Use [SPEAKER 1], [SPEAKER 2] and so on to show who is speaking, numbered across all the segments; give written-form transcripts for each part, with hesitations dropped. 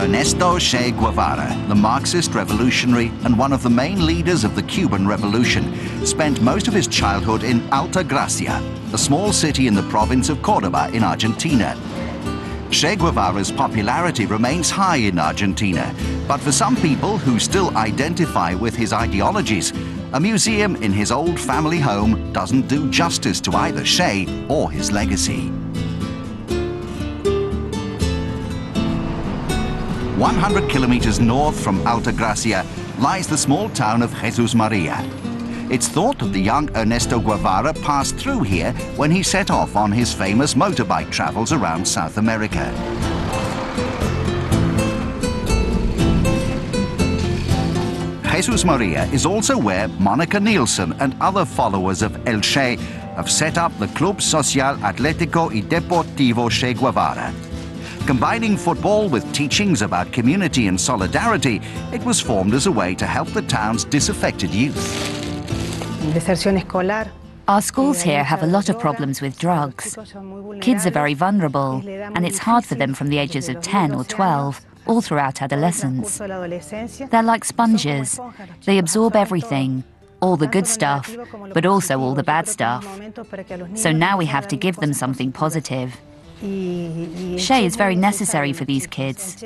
[SPEAKER 1] Ernesto Che Guevara, the Marxist revolutionary and one of the main leaders of the Cuban Revolution, spent most of his childhood in Alta Gracia, a small city in the province of Córdoba in Argentina. Che Guevara's popularity remains high in Argentina, but for some people who still identify with his ideologies, a museum in his old family home doesn't do justice to either Che or his legacy. 100 kilometers north from Alta Gracia lies the small town of Jesús María. It's thought that the young Ernesto Guevara passed through here when he set off on his famous motorbike travels around South America. Jesús María is also where Monica Nielsen and other followers of El Che have set up the Club Social Atlético y Deportivo Che Guevara. Combining football with teachings about community and solidarity, it was formed as a way to help the town's disaffected youth.
[SPEAKER 2] Our schools here have a lot of problems with drugs. Kids are very vulnerable, and it's hard for them from the ages of 10 or 12, all throughout adolescence. They're like sponges. They absorb everything, all the good stuff, but also all the bad stuff. So now we have to give them something positive. Che is very necessary for these kids.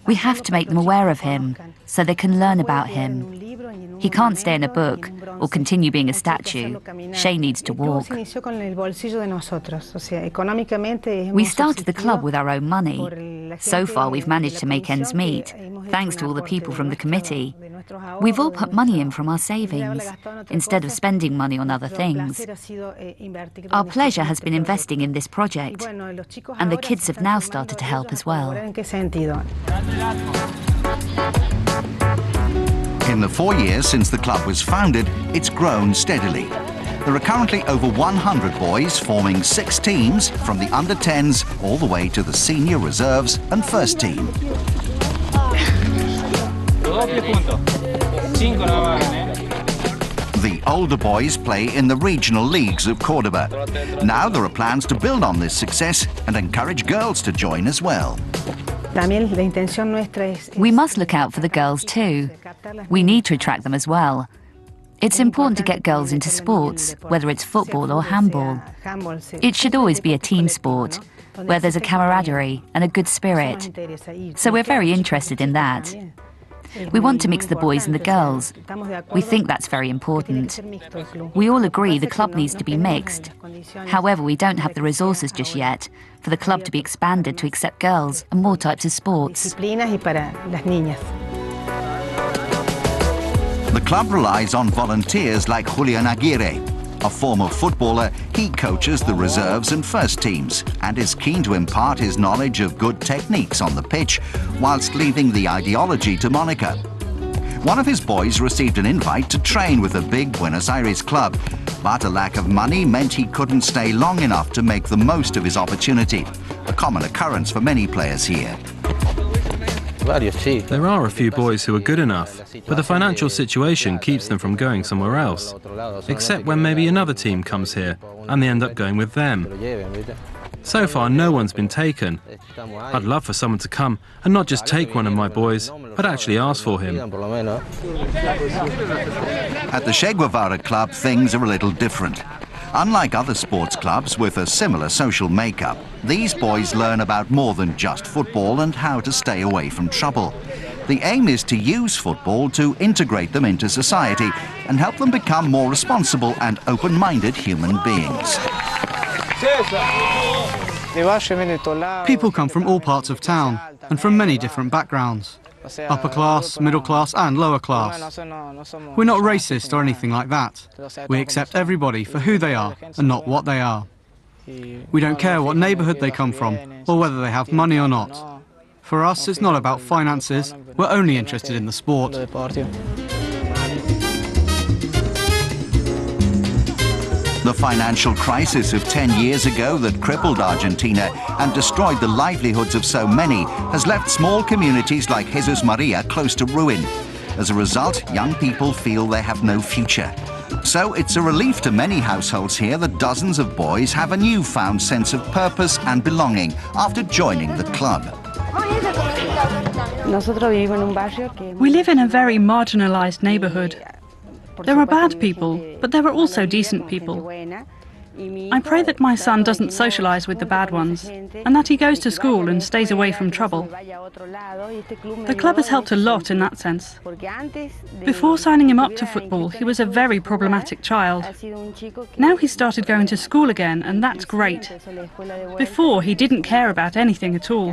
[SPEAKER 2] We have to make them aware of him, so they can learn about him. He can't stay in a book or continue being a statue. Che needs to walk. We started the club with our own money. So far we've managed to make ends meet, thanks to all the people from the committee. We've all put money in from our savings, instead of spending money on other things. Our pleasure has been investing in this project, and the kids have now started to help as well.
[SPEAKER 1] In the 4 years since the club was founded, it's grown steadily. There are currently over 100 boys forming 6 teams from the under-10s all the way to the senior reserves and first team. The older boys play in the regional leagues of Córdoba. Now there are plans to build on this success and encourage girls to join as well.
[SPEAKER 2] We must look out for the girls too. We need to attract them as well. It's important to get girls into sports, whether it's football or handball. It should always be a team sport, where there's a camaraderie and a good spirit. So we're very interested in that. We want to mix the boys and the girls. We think that's very important. We all agree the club needs to be mixed. However, we don't have the resources just yet for the club to be expanded to accept girls and more types of sports.
[SPEAKER 1] The club relies on volunteers like Julian Aguirre. A former footballer, he coaches the reserves and first teams and is keen to impart his knowledge of good techniques on the pitch whilst leaving the ideology to Monica. One of his boys received an invite to train with a big Buenos Aires club, but a lack of money meant he couldn't stay long enough to make the most of his opportunity, a common occurrence for many players here.
[SPEAKER 3] There are a few boys who are good enough, but the financial situation keeps them from going somewhere else, except when maybe another team comes here and they end up going with them. So far, no one's been taken. I'd love for someone to come and not just take one of my boys, but actually ask for him.
[SPEAKER 1] At the Che Guevara Club, things are a little different. Unlike other sports clubs with a similar social makeup, these boys learn about more than just football and how to stay away from trouble. The aim is to use football to integrate them into society and help them become more responsible and open-minded human beings.
[SPEAKER 4] People come from all parts of town and from many different backgrounds. Upper class, middle class and lower class. We're not racist or anything like that. We accept everybody for who they are and not what they are. We don't care what neighborhood they come from or whether they have money or not. For us, it's not about finances. We're only interested in the sport.
[SPEAKER 1] The financial crisis of 10 years ago that crippled Argentina and destroyed the livelihoods of so many has left small communities like Jesús María close to ruin. As a result, young people feel they have no future. So it's a relief to many households here that dozens of boys have a newfound sense of purpose and belonging after joining the club.
[SPEAKER 5] We live in a very marginalized neighborhood. There are bad people, but there are also decent people. I pray that my son doesn't socialize with the bad ones, and that he goes to school and stays away from trouble. The club has helped a lot in that sense. Before signing him up to football, he was a very problematic child. Now he's started going to school again, and that's great. Before, he didn't care about anything at all.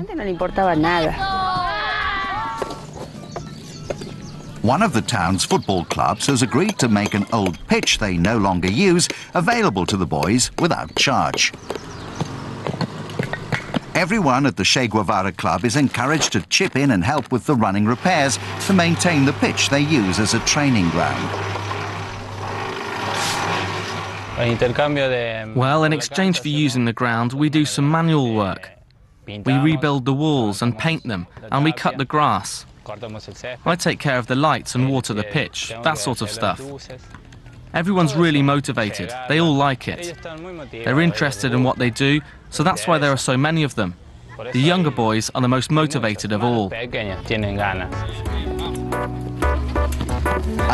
[SPEAKER 1] One of the town's football clubs has agreed to make an old pitch they no longer use available to the boys without charge. Everyone at the Che Guevara club is encouraged to chip in and help with the running repairs to maintain the pitch they use as a training ground.
[SPEAKER 6] Well, in exchange for using the ground, we do some manual work. We rebuild the walls and paint them, and we cut the grass. I take care of the lights and water the pitch, that sort of stuff. Everyone's really motivated. They all like it. They're interested in what they do, so that's why there are so many of them. The younger boys are the most motivated of all.
[SPEAKER 1] A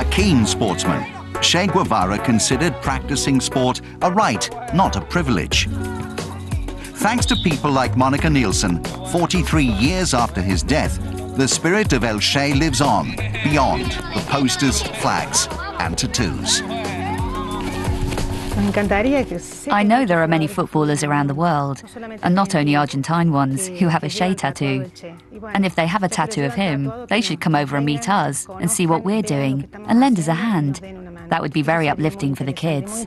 [SPEAKER 1] keen sportsman, Che Guevara considered practicing sport a right, not a privilege. Thanks to people like Monica Nielsen, 43 years after his death, the spirit of El Che lives on, beyond the posters, flags, and tattoos.
[SPEAKER 2] I know there are many footballers around the world, and not only Argentine ones, who have a Che tattoo. And if they have a tattoo of him, they should come over and meet us and see what we're doing and lend us a hand. That would be very uplifting for the kids.